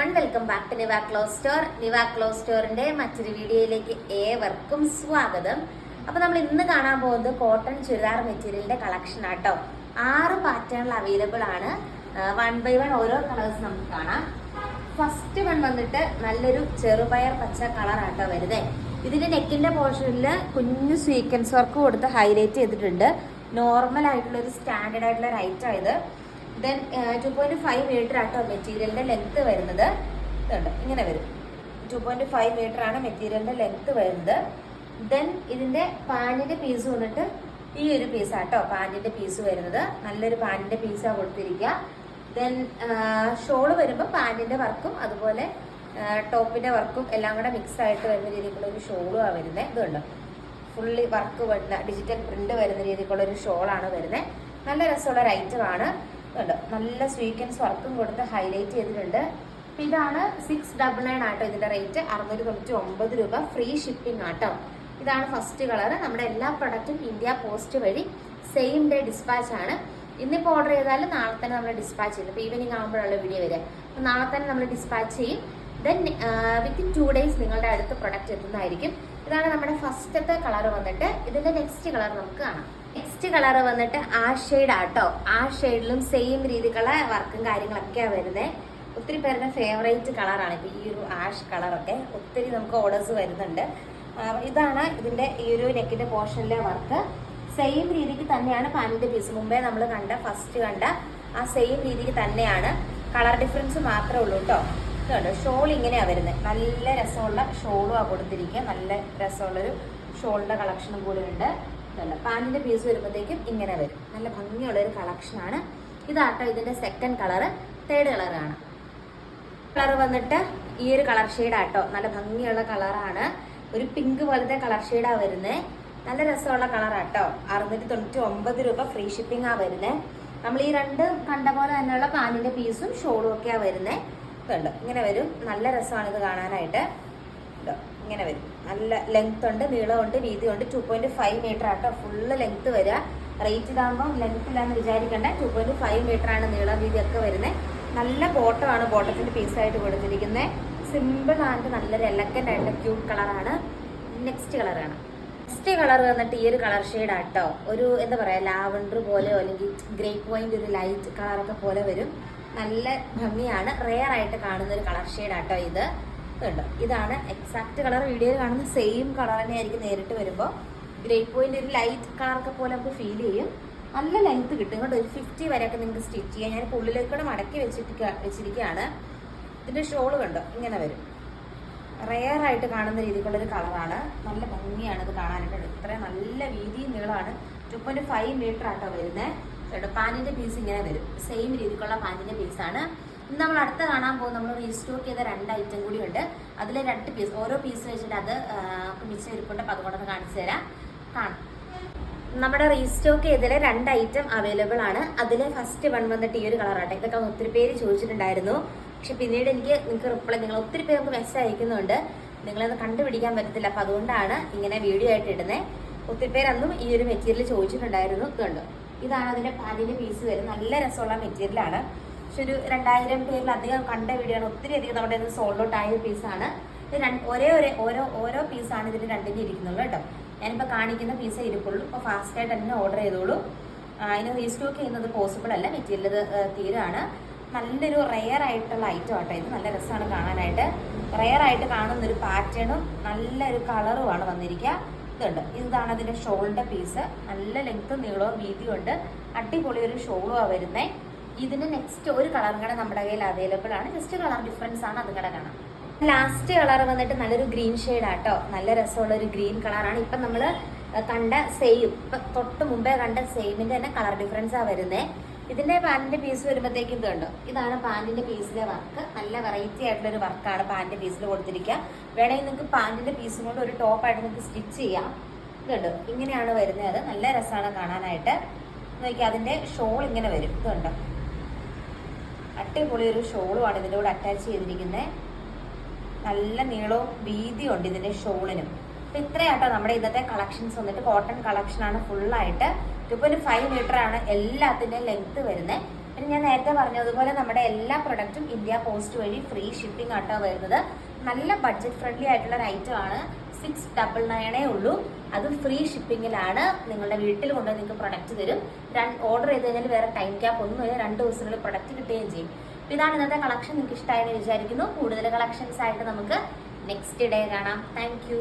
everyone, welcome back to Niva Clothes Store. Niva Clothes Storeന്റെ മറ്റൊരു വീഡിയോയിലേക്ക് ഏവർക്കും സ്വാഗതം. അപ്പോൾ നമ്മൾ ഇന്ന് കാണാൻ പോകുന്നത് കോട്ടൺ ചുരിദാർ മെറ്റീരിയലിന്റെ കളക്ഷൻ ആട്ടോ. 6 പാറ്റേണിൽ അവൈലബിൾ ആണ്. 1 by 1 ഓരോ കളേഴ്സ് നമുക്ക് കാണാം. ഫസ്റ്റ് വൺ വന്നിട്ട് നല്ലൊരു ചെറുപയർ പച്ച കളർ ആട്ടോ വരുന്നത്. ഇതിന്റെ നെക്കിന്റെ പോർഷനിൽ കുഞ്ഞു സ്വീക്വൻസ് വർക്ക് കൊടുത്ത് ഹൈലൈറ്റ് ചെയ്തിട്ടുണ്ട്. നോർമൽ ആയിട്ടുള്ള ഒരു സ്റ്റാൻഡേർഡ് ആയിട്ടുള്ള ഒരു ഐറ്റം ഇത്. ദെൻ 2.5 മീറ്റർ ആട്ടോ മെറ്റീരിയലിന്റെ ലെങ്ത് വരുന്നത്. ഇതുണ്ട്, ഇങ്ങനെ വരും. 2.5 മീറ്റർ ആണ് മെറ്റീരിയലിന്റെ ലെങ്ത് വരുന്നത്. ദെൻ ഇതിന്റെ പാന്റിന്റെ പീസ് വന്നിട്ട് ഈ ഒരു പീസാട്ടോ പാന്റിന്റെ പീസ് വരുന്നത്. നല്ലൊരു പാന്റിന്റെ പീസാണ് കൊടുത്തിരിക്കുക. ദെൻ ഷോള് വരുമ്പോൾ പാന്റിന്റെ വർക്കും അതുപോലെ ടോപ്പിന്റെ വർക്കും എല്ലാം കൂടെ മിക്സ് ആയിട്ട് വരുന്ന രീതിക്കുള്ള ഒരു ഷോളും ആണ് വരുന്നത്. ഇതുണ്ട്, ഫുള്ളി വർക്ക് വരുന്ന ഡിജിറ്റൽ പ്രിന്റ് വരുന്ന രീതിക്കുള്ള ഒരു ഷോളാണ് വരുന്നത്. നല്ല രസമുള്ള ഒരു ഐറ്റം ആണ്. നല്ല സ്വീക്വൻസ് വർക്കും കൊടുത്ത് ഹൈലൈറ്റ് ചെയ്തിട്ടുണ്ട്. ഇതാണ് 699 ആട്ടോ ഇതിന്റെ റേറ്റ്. 699 രൂപ, ഫ്രീ ഷിപ്പിംഗ് ആട്ടോ. ഇതാണ് ഫസ്റ്റ് കളർ. നമ്മുടെ എല്ലാ പ്രൊഡക്റ്റും ഇന്ത്യ പോസ്റ്റ് വഴി സെയിം ഡേ ഡിസ്പാച്ച് ആണ്. ഇന്നിപ്പോൾ ഓർഡർ ചെയ്താൽ നാളെ തന്നെ നമ്മൾ ഡിസ്പാച്ച് ചെയ്യും. ഇപ്പോൾ ഈവനിങ് ആകുമ്പോഴുള്ള വീഡിയോ വരിക. അപ്പോൾ നാളെ തന്നെ നമ്മൾ ഡിസ്പാച്ച് ചെയ്യും. ദെൻ വിത്തിൻ 2 days നിങ്ങളുടെ അടുത്ത് പ്രൊഡക്റ്റ് എത്തുന്നതായിരിക്കും. ഇതാണ് നമ്മുടെ ഫസ്റ്റത്തെ കളർ വന്നിട്ട്. ഇതിന്റെ നെക്സ്റ്റ് കളർ നമുക്ക് കാണാം. നെക്സ്റ്റ് കളർ വന്നിട്ട് ആഷ് ഷെയ്ഡ് ആട്ടോ. ആഷ് ഷെയ്ഡിലും സെയിം രീതിക്കുള്ള വർക്കും കാര്യങ്ങളൊക്കെയാണ് വരുന്നത്. ഒത്തിരി പേരുടെ ഫേവറേറ്റ് കളറാണ് ഇപ്പോൾ ഈ ഒരു ആഷ് കളറൊക്കെ. ഒത്തിരി നമുക്ക് ഓർഡേഴ്സ് വരുന്നുണ്ട്. ഇതാണ് ഇതിന്റെ ഈ ഒരു നെക്കിന്റെ പോർഷനിലെ വർക്ക്. സെയിം രീതിക്ക് തന്നെയാണ് പാന്റിന്റെ പീസ്. മുമ്പേ നമ്മൾ ഫസ്റ്റ് കണ്ട ആ സെയിം രീതിക്ക് തന്നെയാണ്. കളർ ഡിഫറൻസ് മാത്രമേ ഉള്ളൂ കേട്ടോ. ഇതുണ്ട്, ഷോൾ ഇങ്ങനെയാണ് വരുന്നത്. നല്ല രസമുള്ള ഷോളും കൊടുത്തിരിക്കുക. നല്ല രസമുള്ളൊരു ഷോളിന്റെ കളക്ഷനും കൂടെ ഉണ്ട്. പാന്റിന്റെ പീസ് വരുമ്പോഴത്തേക്കും ഇങ്ങനെ വരും. നല്ല ഭംഗിയുള്ളൊരു കളക്ഷനാണ്. ഇതാട്ടോ ഇതിന്റെ സെക്കൻഡ് കളറ്. തേർഡ് കളറാണ്. കളർ വന്നിട്ട് ഈ ഒരു കളർ ഷെയ്ഡാട്ടോ. നല്ല ഭംഗിയുള്ള കളറാണ്. ഒരു പിങ്ക് പോലത്തെ കളർ ഷെയ്ഡാണ് വരുന്നത്. നല്ല രസമുള്ള കളറാട്ടോ. 699 രൂപ, ഫ്രീ ഷിപ്പിംഗ് ആ വരുന്നത്. നമ്മൾ ഈ രണ്ട് കണ്ട പോലെ തന്നെയുള്ള പാന്റിന്റെ പീസും ഷോളും ഒക്കെയാണ് വരുന്നത്. ഇതുണ്ട്, ഇങ്ങനെ വരും. നല്ല രസമാണ് ഇത് കാണാനായിട്ട്. ഇങ്ങനെ വരും. നല്ല ലെങ്ത് ഉണ്ട്, നീളമുണ്ട്, വീതിയുണ്ട്. 2.5 മീറ്റർ ആട്ടോ ഫുള്ള് ലെങ്ത് വരിക. റേറ്റ് ഇതാകുമ്പോൾ ലെങ്ത് ഇല്ലാന്ന് വിചാരിക്കേണ്ട. 2.5 മീറ്റർ ആണ് നീളം, വീതി ഒക്കെ വരുന്നത്. നല്ല ബോട്ടമാണ് ബോട്ടത്തിന്റെ പീസായിട്ട് കൊടുത്തിരിക്കുന്നത്. സിമ്പിൾ ആൻഡ് നല്ലൊരു എലഗന്റ് ആയിട്ടുള്ള ക്യൂട്ട് കളറാണ്. നെക്സ്റ്റ് കളറാണ്. നെക്സ്റ്റ് കളർ വന്നിട്ട് ഈ ഒരു കളർ ഷെയ്ഡ് ആട്ടോ. ഒരു എന്താ പറയാ, ലാവൻഡർ പോലെയോ അല്ലെങ്കിൽ ഗ്രേപ്പ് വൈൻ്റെ ഒരു ലൈറ്റ് കളറൊക്കെ പോലെ വരും. നല്ല ഭംഗിയാണ്. റെയർ ആയിട്ട് കാണുന്ന ഒരു കളർ ഷെയ്ഡ് ആട്ടോ ഇത്. ഇതുണ്ട്, ഇതാണ് എക്സാക്ട് കളർ. വീഡിയോയിൽ കാണുന്ന സെയിം കളർ തന്നെ ആയിരിക്കും നേരിട്ട് വരുമ്പോൾ. ഗ്രേപ്പ് പോയിന്റ് ഒരു ലൈറ്റ് കളറൊക്കെ പോലെ നമുക്ക് ഫീൽ ചെയ്യും. നല്ല ലെങ്ത് കിട്ടും കേട്ടോ. ഒരു 50 വരെയൊക്കെ നിങ്ങൾക്ക് സ്റ്റിച്ച് ചെയ്യാം. ഞാൻ ഉള്ളിലേക്കൂടെ മടക്കി വെച്ചിരിക്കുകയാണ്. ഇതിന്റെ ഷോള് കണ്ടോ, ഇങ്ങനെ വരും. റെയർ ആയിട്ട് കാണുന്ന രീതിക്കുള്ളൊരു കളറാണ്. നല്ല ഭംഗിയാണ് ഇത് കാണാനായിട്ട്. ഇത്രയും നല്ല വീതിയും നീളമാണ്. 2.5 മീറ്റർ ആട്ടോ വരുന്നത്. പാന്റിന്റെ പീസ് ഇങ്ങനെ വരും. സെയിം രീതിക്കുള്ള പാന്റിന്റെ പീസാണ്. ഇന്ന് നമ്മൾ അടുത്ത കാണാൻ പോകും. നമ്മൾ റീസ്റ്റോക്ക് ചെയ്ത 2 ഐറ്റം കൂടി ഉണ്ട്. അതിൽ 2 പീസ്, ഓരോ പീസ് വെച്ചിട്ട് അത് മിക്സ് ഇരിപ്പുണ്ട്. അപ്പോൾ അതുകൊണ്ടൊന്ന് കാണിച്ചു തരാം. കാണാം. നമ്മുടെ റീസ്റ്റോക്ക് ചെയ്തതിൽ 2 ഐറ്റം അവൈലബിൾ ആണ്. അതിൽ ഫസ്റ്റ് വൺ വന്നിട്ട് ഈ ഒരു കളറാട്ടെ. ഇതൊക്കെ ഒത്തിരി പേര് ചോദിച്ചിട്ടുണ്ടായിരുന്നു. പക്ഷെ പിന്നീട് നിങ്ങൾക്ക് റിപ്ലൈ, നിങ്ങൾ ഒത്തിരി പേര് നമുക്ക് മെസ്സേജ് അയക്കുന്നുണ്ട്. നിങ്ങളത് കണ്ടുപിടിക്കാൻ പറ്റത്തില്ല. അപ്പോൾ അതുകൊണ്ടാണ് ഇങ്ങനെ വീഡിയോ ആയിട്ട് ഇടുന്നത്. ഒത്തിരി പേര് അന്നും ഈ ഒരു മെറ്റീരിയൽ ചോദിച്ചിട്ടുണ്ടായിരുന്നു. ഇതുണ്ട്, ഇതാണ് അതിന്റെ പാന്റിന്റെ പീസ് വരുന്നത്. നല്ല രസമുള്ള മെറ്റീരിയലാണ്. പക്ഷെ ഒരു 2000 പേരിലധികം കണ്ട വീഡിയോ ആണ്. ഒത്തിരി അധികം നമ്മുടെ സോൾഡ് ഔട്ട് ആയ പീസാണ്. ഓരോ പീസാണ് ഇതിന് രണ്ടിന് ഇരിക്കുന്നുള്ളൂ കേട്ടോ. ഞാനിപ്പോൾ കാണിക്കുന്ന പീസേ ഇരിപ്പുള്ളൂ. ഇപ്പോൾ ഫാസ്റ്റായിട്ട് തന്നെ ഓർഡർ ചെയ്തോളൂ. അതിന് റീസ്റ്റോക്ക് ചെയ്യുന്നത് പോസിബിൾ അല്ല. മെറ്റീരിയൽ ഇത് തീരാണ്. നല്ലൊരു റെയർ ആയിട്ടുള്ള ഐറ്റം ആട്ടോ ഇത്. നല്ല രസമാണ് കാണാനായിട്ട്. റെയർ ആയിട്ട് കാണുന്നൊരു പാറ്റേണും നല്ലൊരു കളറുമാണ് വന്നിരിക്കുക. ഇതുണ്ട്, ഇതാണ് അതിന്റെ ഷോളിന്റെ പീസ്. നല്ല ലെങ്ത്തും നീളവും വീതിയും ഉണ്ട്. അടിപൊളി ഒരു ഷോളുമാണ് വരുന്നത്. ഇതിന് നെക്സ്റ്റ് ഒരു കളറും കൂടെ നമ്മുടെ കയ്യിൽ അവൈലബിൾ ആണ്. ജസ്റ്റ് കളർ ഡിഫറൻസ് ആണ്, അതും കൂടെ കാണാം. ലാസ്റ്റ് കളർ വന്നിട്ട് നല്ലൊരു ഗ്രീൻ ഷെയ്ഡ് ആട്ടോ. നല്ല രസമുള്ള ഒരു ഗ്രീൻ കളറാണ്. ഇപ്പം നമ്മൾ കണ്ട സെയിം, ഇപ്പം തൊട്ട് മുമ്പേ കണ്ട സെയിമിന്റെ തന്നെ കളർ ഡിഫറൻസ് ആണ് വരുന്നത്. ഇതിന്റെ പാന്റിന്റെ പീസ് വരുമ്പോഴത്തേക്കും ഇതുണ്ടോ, ഇതാണ് പാന്റിന്റെ പീസിലെ വർക്ക്. നല്ല വെറൈറ്റി ആയിട്ടുള്ള ഒരു വർക്കാണ് പാന്റിന്റെ പീസിൽ കൊടുത്തിരിക്കുക. വേണമെങ്കിൽ നിങ്ങൾക്ക് പാന്റിന്റെ പീസും കൊണ്ട് ഒരു ടോപ്പായിട്ട് നിങ്ങൾക്ക് സ്റ്റിച്ച് ചെയ്യാം. ഇതുണ്ട്, ഇങ്ങനെയാണ് വരുന്നത്. നല്ല രസമാണ് കാണാനായിട്ട്. നോക്കിയാൽ അതിന്റെ ഷോൾ ഇങ്ങനെ വരും. ഇതുണ്ടോ, അടിപൊളി ഒരു ഷോളുമാണ് ഇതിൻ്റെ കൂടെ അറ്റാച്ച് ചെയ്തിരിക്കുന്നത്. നല്ല നീളവും വീതിയും ഉണ്ട് ഇതിന്റെ ഷോളിനും. അപ്പൊ ഇത്രയാട്ടോ നമ്മുടെ ഇന്നത്തെ കളക്ഷൻസ് വന്നിട്ട്. കോട്ടൺ കളക്ഷനാണ് ഫുള്ളായിട്ട്. 2.5 മീറ്റർ ആണ് എല്ലാത്തിൻ്റെയും ലെങ്ത് വരുന്നത്. പിന്നെ ഞാൻ നേരത്തെ പറഞ്ഞതുപോലെ നമ്മുടെ എല്ലാ പ്രൊഡക്റ്റും ഇന്ത്യ പോസ്റ്റ് വഴി ഫ്രീ ഷിപ്പിംഗ് ആട്ടോ വരുന്നത്. നല്ല ബഡ്ജറ്റ് ഫ്രണ്ട്ലി ആയിട്ടുള്ള ഒരു ഐറ്റം ആണ്. 699 ഉള്ളൂ. അത് ഫ്രീ ഷിപ്പിങ്ങിലാണ്. നിങ്ങളുടെ വീട്ടിൽ കൊണ്ടുപോയി നിങ്ങൾക്ക് പ്രൊഡക്റ്റ് തരും. ഓർഡർ ചെയ്ത് കഴിഞ്ഞാൽ വേറെ ടൈം ക്യാപ്പ് ഒന്നുമില്ല. 2 ദിവസത്തിനുള്ളിൽ പ്രൊഡക്റ്റ് കിട്ടുകയും ചെയ്യും. ഇതാണ് ഇന്നത്തെ കളക്ഷൻ. നിങ്ങൾക്ക് ഇഷ്ടമായെന്ന് വിചാരിക്കുന്നു. കൂടുതൽ കളക്ഷൻസ് ആയിട്ട് നമുക്ക് നെക്സ്റ്റ് ഡേ കാണാം. താങ്ക്